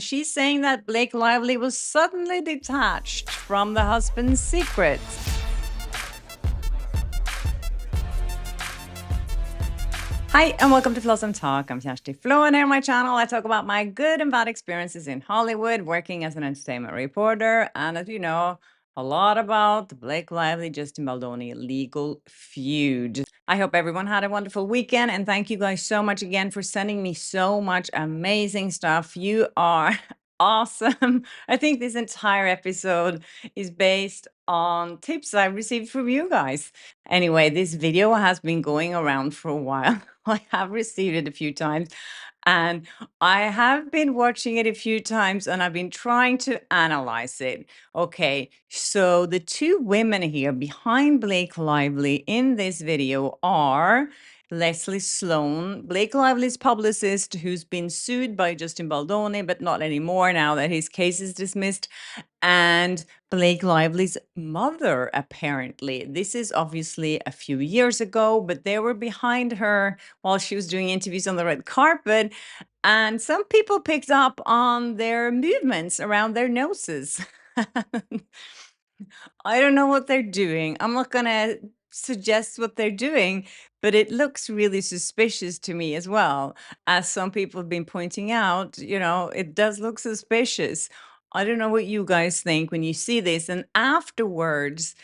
She's saying that Blake Lively was suddenly detached from the husband's secrets. Hi, and welcome to Floss and Talk. I'm Kersti Flo, and here on my channel, I talk about my good and bad experiences in Hollywood, working as an entertainment reporter, and as you know, a lot about the Blake Lively, Justin Baldoni legal feud. I hope everyone had a wonderful weekend, and thank you guys so much again for sending me so much amazing stuff. You are awesome. I think this entire episode is based on tips I received from you guys. Anyway, this video has been going around for a while. I have received it a few times and I have been watching it a few times and I've been trying to analyze it. Okay, so the two women here behind Blake Lively in this video are Leslie Sloan, Blake Lively's publicist, who's been sued by Justin Baldoni, but not anymore now that his case is dismissed, and Blake Lively's mother, apparently. This is obviously a few years ago, but they were behind her while she was doing interviews on the red carpet. And some people picked up on their movements around their noses. I don't know what they're doing. I'm not going to suggest what they're doing, but it looks really suspicious to me as well. As some people have been pointing out, it does look suspicious. I don't know what you guys think when you see this. And afterwards,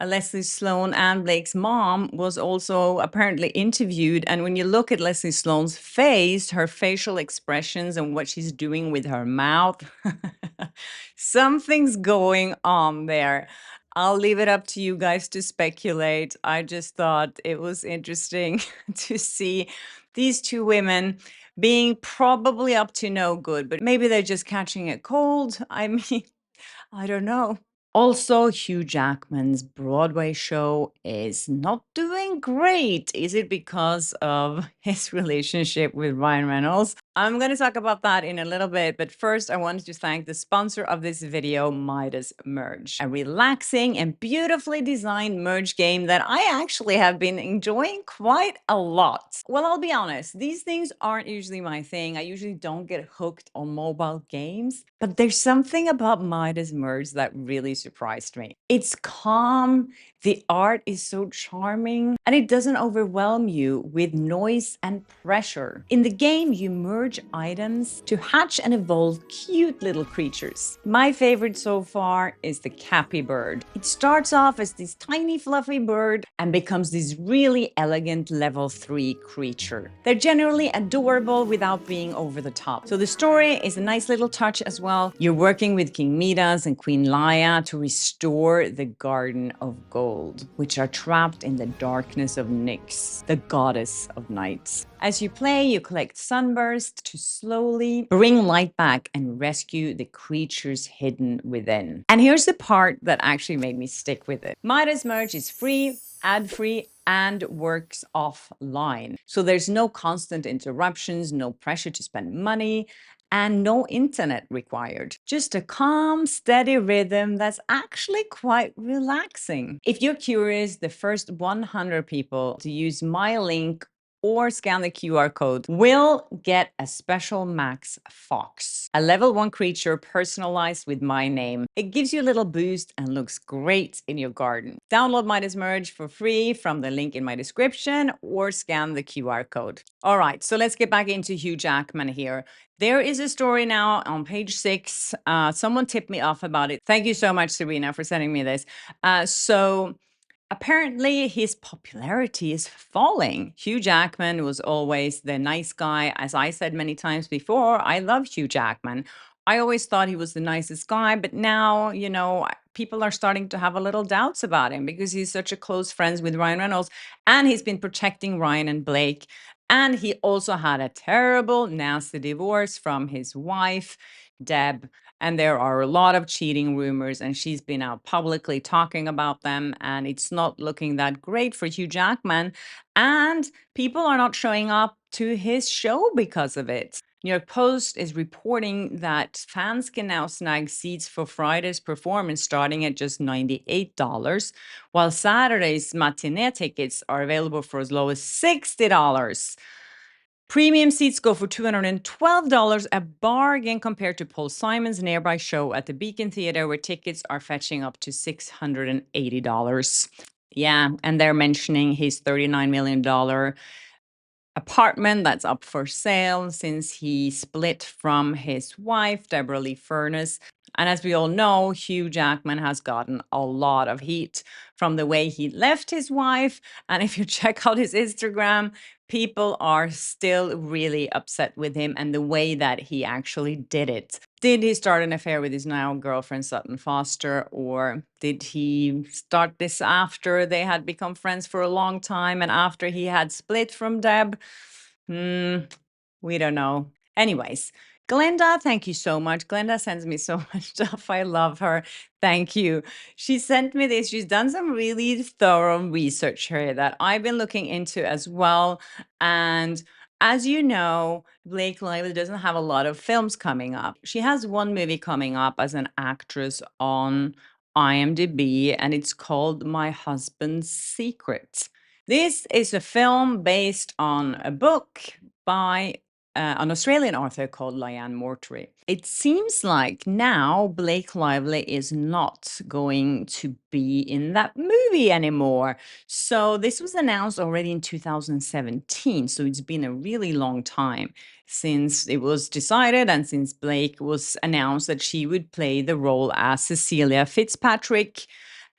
Leslie Sloan and Blake's mom was also apparently interviewed. And when you look at Leslie Sloan's face, her facial expressions and what she's doing with her mouth, something's going on there. I'll leave it up to you guys to speculate. I just thought it was interesting to see these two women being probably up to no good, but maybe they're just catching a cold. I mean, I don't know. Also, Hugh Jackman's Broadway show is not doing great. Is it because of his relationship with Ryan Reynolds? I'm going to talk about that in a little bit, but first I wanted to thank the sponsor of this video, Midas Merge, a relaxing and beautifully designed merge game that I actually have been enjoying quite a lot. Well, I'll be honest, these things aren't usually my thing. I usually don't get hooked on mobile games, but there's something about Midas Merge that really surprised me. It's calm, the art is so charming, and it doesn't overwhelm you with noise and pressure. In the game, you merge items to hatch and evolve cute little creatures. My favorite so far is the Cappy bird. It starts off as this tiny fluffy bird and becomes this really elegant level 3 creature. They're generally adorable without being over the top. So the story is a nice little touch as well. You're working with King Midas and Queen Laia to restore the Garden of Gold, which are trapped in the darkness of Nyx, the goddess of nights. As you play, you collect sunbursts to slowly bring light back and rescue the creatures hidden within. And here's the part that actually made me stick with it. Midas Merge is free, ad-free, and works offline. So there's no constant interruptions, no pressure to spend money, and no internet required. Just a calm, steady rhythm that's actually quite relaxing. If you're curious, the first 100 people to use my link or scan the QR code will get a special Max Fox, a level 1 creature personalized with my name. It gives you a little boost and looks great in your garden. Download Midas Merge for free from the link in my description or scan the QR code. All right, so let's get back into Hugh Jackman here. There is a story now on page 6. Someone tipped me off about it. Thank you so much, Serena, for sending me this. Apparently, his popularity is falling. Hugh Jackman was always the nice guy. As I said many times before, I love Hugh Jackman. I always thought he was the nicest guy, but now, people are starting to have a little doubts about him because he's such a close friends with Ryan Reynolds, and he's been protecting Ryan and Blake. And he also had a terrible, nasty divorce from his wife, Deb. And there are a lot of cheating rumors, and she's been out publicly talking about them, and it's not looking that great for Hugh Jackman. And people are not showing up to his show because of it. New York Post is reporting that fans can now snag seats for Friday's performance starting at just $98, while Saturday's matinee tickets are available for as low as $60. Premium seats go for $212, a bargain compared to Paul Simon's nearby show at the Beacon Theatre, where tickets are fetching up to $680. Yeah, and they're mentioning his $39 million apartment that's up for sale since he split from his wife, Deborah Lee Furness. And as we all know, Hugh Jackman has gotten a lot of heat from the way he left his wife. And if you check out his Instagram, people are still really upset with him and the way that he actually did it. Did he start an affair with his now girlfriend, Sutton Foster, or did he start this after they had become friends for a long time and after he had split from Deb? We don't know. Anyways, Glenda, thank you so much. Glenda sends me so much stuff. I love her. Thank you. She sent me this. She's done some really thorough research here that I've been looking into as well. And as you know, Blake Lively doesn't have a lot of films coming up. She has one movie coming up as an actress on IMDb, and it's called My Husband's Secret. This is a film based on a book by an Australian author called Liane Mortry. It seems like now Blake Lively is not going to be in that movie anymore. So this was announced already in 2017. So it's been a really long time since it was decided and since Blake was announced that she would play the role as Cecilia Fitzpatrick.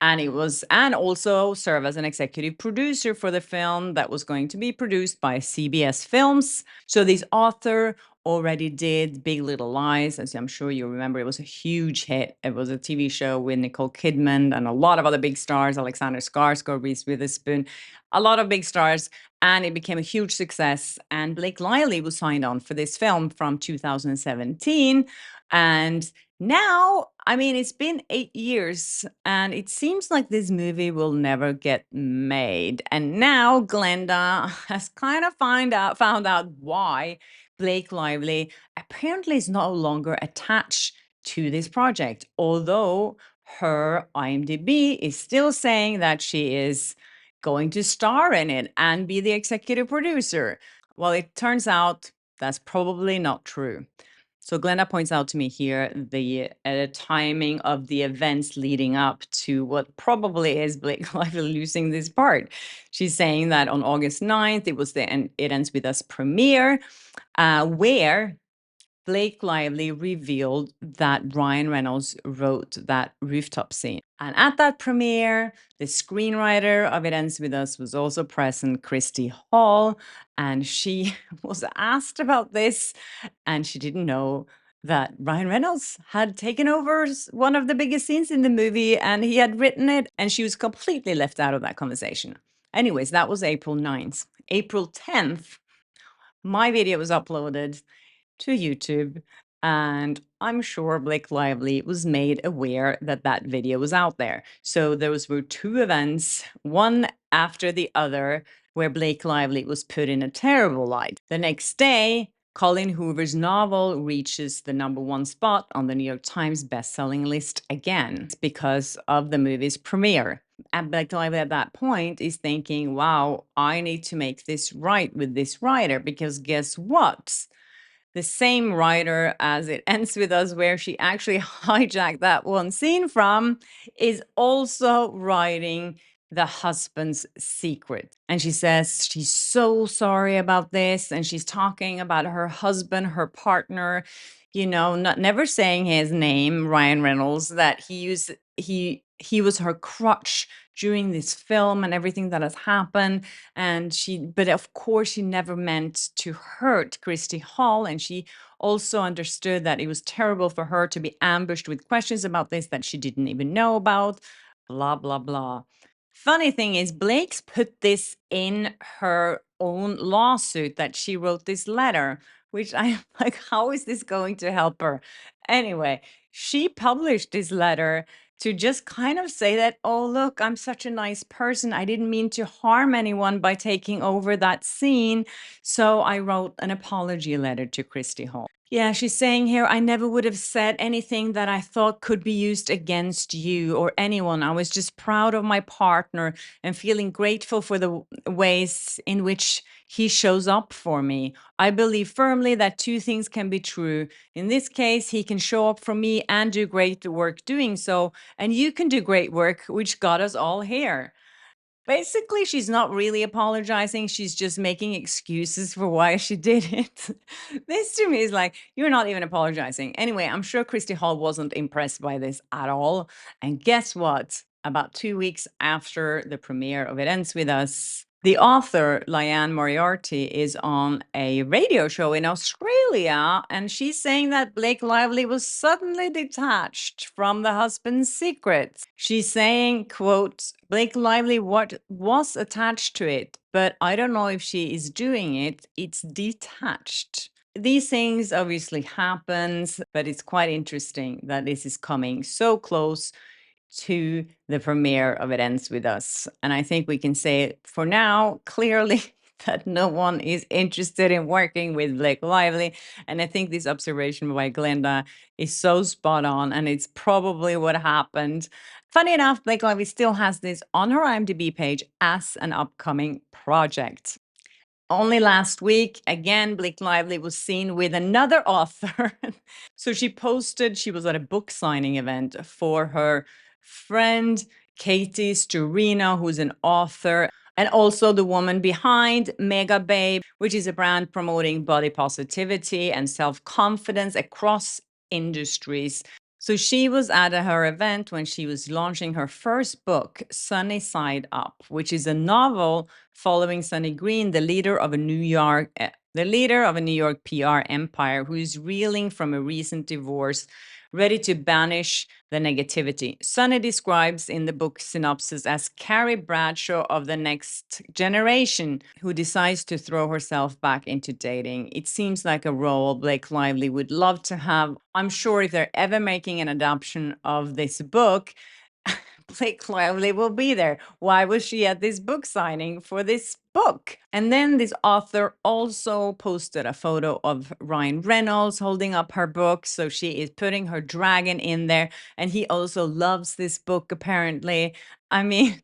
And also serve as an executive producer for the film that was going to be produced by CBS Films. So this author already did Big Little Lies, as I'm sure you remember. It was a huge hit. It was a TV show with Nicole Kidman and a lot of other big stars, Alexander Skarsgård, Reese Witherspoon, a lot of big stars, and it became a huge success. And Blake Lively was signed on for this film from 2017, and now, I mean, it's been 8 years, and it seems like this movie will never get made. And now Glenda has kind of found out why Blake Lively apparently is no longer attached to this project, although her IMDb is still saying that she is going to star in it and be the executive producer. Well, it turns out that's probably not true. So Glenda points out to me here the timing of the events leading up to what probably is Blake Lively losing this part. She's saying that on August 9th, it was the It Ends With Us premiere, where Blake Lively revealed that Ryan Reynolds wrote that rooftop scene. And at that premiere, the screenwriter of It Ends With Us was also present, Christy Hall, and she was asked about this, and she didn't know that Ryan Reynolds had taken over one of the biggest scenes in the movie and he had written it, and she was completely left out of that conversation. Anyways, that was April 9th. April 10th, my video was uploaded to YouTube, and I'm sure Blake Lively was made aware that that video was out there. So those were two events, one after the other, where Blake Lively was put in a terrible light. The next day, Colin Hoover's novel reaches the #1 spot on the New York Times bestselling list again because of the movie's premiere. And Blake Lively at that point is thinking, wow, I need to make this right with this writer, because guess what? The same writer as It Ends With Us, where she actually hijacked that one scene from, is also writing The Husband's Secret. And she says she's so sorry about this. And she's talking about her husband, her partner, never saying his name, Ryan Reynolds, that he was her crutch during this film and everything that has happened. But of course, she never meant to hurt Christy Hall. And she also understood that it was terrible for her to be ambushed with questions about this that she didn't even know about, blah, blah, blah. Funny thing is, Blake's put this in her own lawsuit that she wrote this letter, which I'm like, how is this going to help her? Anyway, she published this letter to just kind of say that, oh, look, I'm such a nice person. I didn't mean to harm anyone by taking over that scene. So I wrote an apology letter to Christy Hall. Yeah, she's saying here, I never would have said anything that I thought could be used against you or anyone. I was just proud of my partner and feeling grateful for the ways in which he shows up for me. I believe firmly that two things can be true. In this case, he can show up for me and do great work doing so, and you can do great work, which got us all here. Basically, she's not really apologizing. She's just making excuses for why she did it. This to me is like, you're not even apologizing. Anyway, I'm sure Christy Hall wasn't impressed by this at all. And guess what? About 2 weeks after the premiere of It Ends With Us, the author, Liane Moriarty, is on a radio show in Australia, and she's saying that Blake Lively was suddenly detached from the husband's secrets. She's saying, quote, Blake Lively what was attached to it, but I don't know if she is doing it. It's detached. These things obviously happens, but it's quite interesting that this is coming so close to the premiere of It Ends With Us. And I think we can say for now, clearly, that no one is interested in working with Blake Lively. And I think this observation by Glenda is so spot on, and it's probably what happened. Funny enough, Blake Lively still has this on her IMDb page as an upcoming project. Only last week, again, Blake Lively was seen with another author. So she posted, she was at a book signing event for her friend, Katie Sturino, who's an author, and also the woman behind Mega Babe, which is a brand promoting body positivity and self-confidence across industries. So she was at her event when she was launching her first book, Sunny Side Up, which is a novel following Sonny Green, the leader of a New York PR empire who is reeling from a recent divorce, ready to banish the negativity. Sonny describes in the book synopsis as Carrie Bradshaw of the next generation who decides to throw herself back into dating. It seems like a role Blake Lively would love to have. I'm sure if they're ever making an adaptation of this book, Blake Lively will be there. Why was she at this book signing for this book? And then this author also posted a photo of Ryan Reynolds holding up her book. So she is putting her dragon in there. And he also loves this book, apparently. I mean,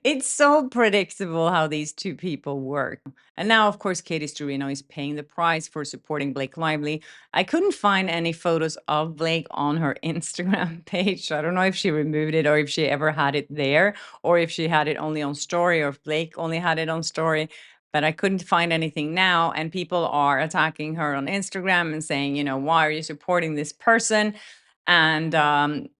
it's so predictable how these two people work. And now, of course, Katie Sturino is paying the price for supporting Blake Lively. I couldn't find any photos of Blake on her Instagram page. I don't know if she removed it or if she ever had it there, or if she had it only on story, or if Blake only had it on story. But I couldn't find anything now. And people are attacking her on Instagram and saying, why are you supporting this person? And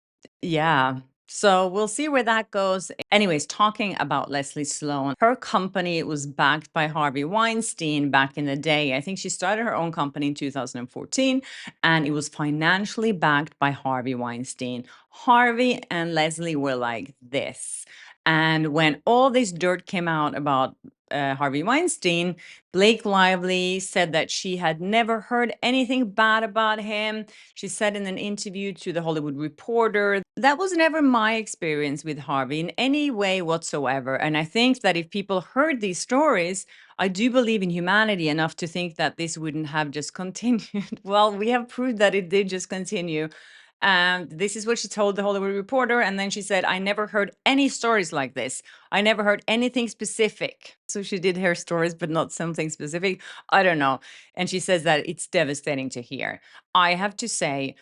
yeah. So we'll see where that goes. Anyways, talking about Leslie Sloan, her company was backed by Harvey Weinstein back in the day. I think she started her own company in 2014, and it was financially backed by Harvey Weinstein. Harvey and Leslie were like this. And when all this dirt came out about Harvey Weinstein, Blake Lively said that she had never heard anything bad about him. She said in an interview to The Hollywood Reporter, that was never my experience with Harvey in any way whatsoever. And I think that if people heard these stories, I do believe in humanity enough to think that this wouldn't have just continued. Well, we have proved that it did just continue. And this is what she told The Hollywood Reporter. And then she said, I never heard any stories like this. I never heard anything specific. So she did hear stories, but not something specific. I don't know. And she says that it's devastating to hear. I have to say,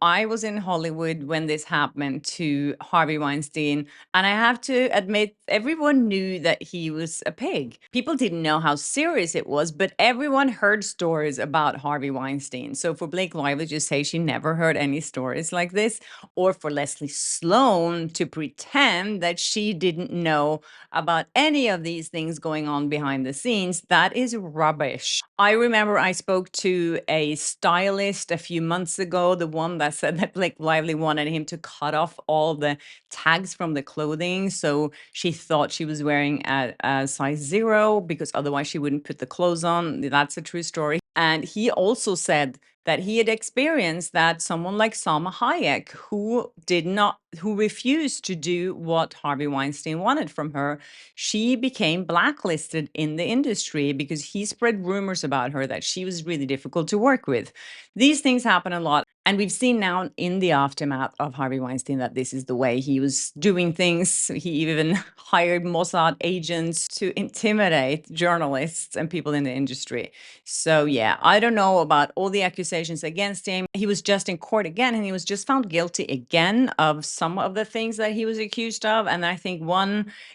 I was in Hollywood when this happened to Harvey Weinstein. And I have to admit, everyone knew that he was a pig. People didn't know how serious it was, but everyone heard stories about Harvey Weinstein. So for Blake Lively to say she never heard any stories like this, or for Leslie Sloan to pretend that she didn't know about any of these things going on behind the scenes, that is rubbish. I remember I spoke to a stylist a few months ago, the one that said that Blake Lively wanted him to cut off all the tags from the clothing. So she thought she was wearing a size 0 because otherwise she wouldn't put the clothes on. That's a true story. And he also said that he had experienced that someone like Salma Hayek, who refused to do what Harvey Weinstein wanted from her, she became blacklisted in the industry because he spread rumors about her that she was really difficult to work with. These things happen a lot. And we've seen now in the aftermath of Harvey Weinstein that this is the way he was doing things. He even hired Mossad agents to intimidate journalists and people in the industry. So, yeah, I don't know about all the accusations against him. He was just in court again, and he was just found guilty again of some of the things that he was accused of. And I think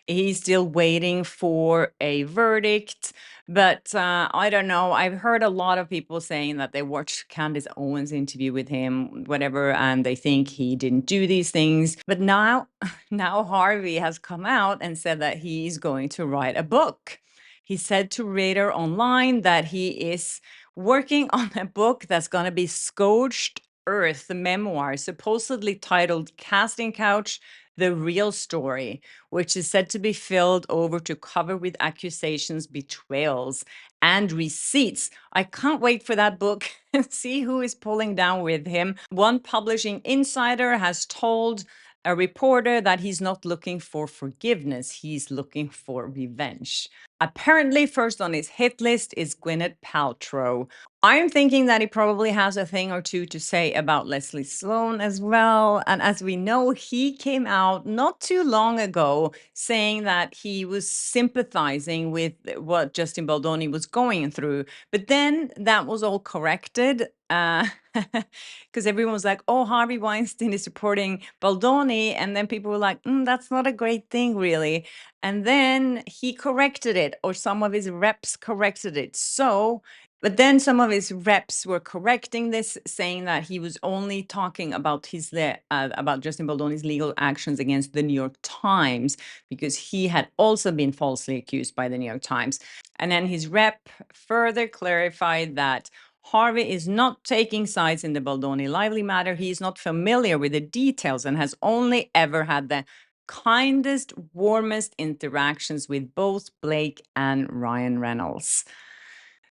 he's still waiting for a verdict. But I don't know. I've heard a lot of people saying that they watched Candace Owens' interview with him, whatever, and they think he didn't do these things. But now Harvey has come out and said that he's going to write a book. He said to Radar Online that he is working on a book that's going to be Scorched Earth, the memoir, supposedly titled Casting Couch, The Real Story, which is said to be filled over to cover with accusations, betrayals, and receipts. I can't wait for that book and see who is pulling down with him. One publishing insider has told a reporter that he's not looking for forgiveness, he's looking for revenge. Apparently, first on his hit list is Gwyneth Paltrow. I'm thinking that he probably has a thing or two to say about Leslie Sloan as well. And as we know, he came out not too long ago saying that he was sympathizing with what Justin Baldoni was going through. But then that was all corrected. Because everyone was like, oh, Harvey Weinstein is supporting Baldoni. And then people were like, that's not a great thing, really. And then he corrected it, or some of his reps corrected it. But then some of his reps were correcting this, saying that he was only talking about about Justin Baldoni's legal actions against the New York Times, because he had also been falsely accused by the New York Times. And then his rep further clarified that Harvey is not taking sides in the Baldoni Lively matter. He is not familiar with the details and has only ever had the kindest, warmest interactions with both Blake and Ryan Reynolds.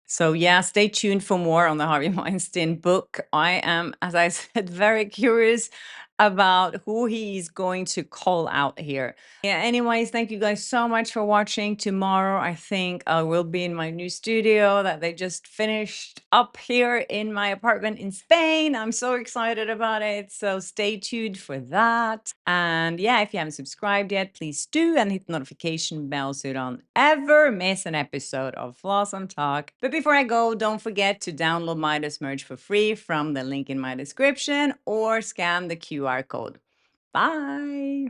So, yeah, stay tuned for more on the Harvey Weinstein book. I am, as I said, very curious about who he's going to call out here. Yeah, anyways, thank you guys so much for watching. Tomorrow, I think I will be in my new studio that they just finished up here in my apartment in Spain. I'm so excited about it. So stay tuned for that. And yeah, if you haven't subscribed yet, please do, and hit the notification bell so you don't ever miss an episode of Floss and Talk. But before I go, don't forget to download Midas Merge for free from the link in my description or scan the QR code. Bye.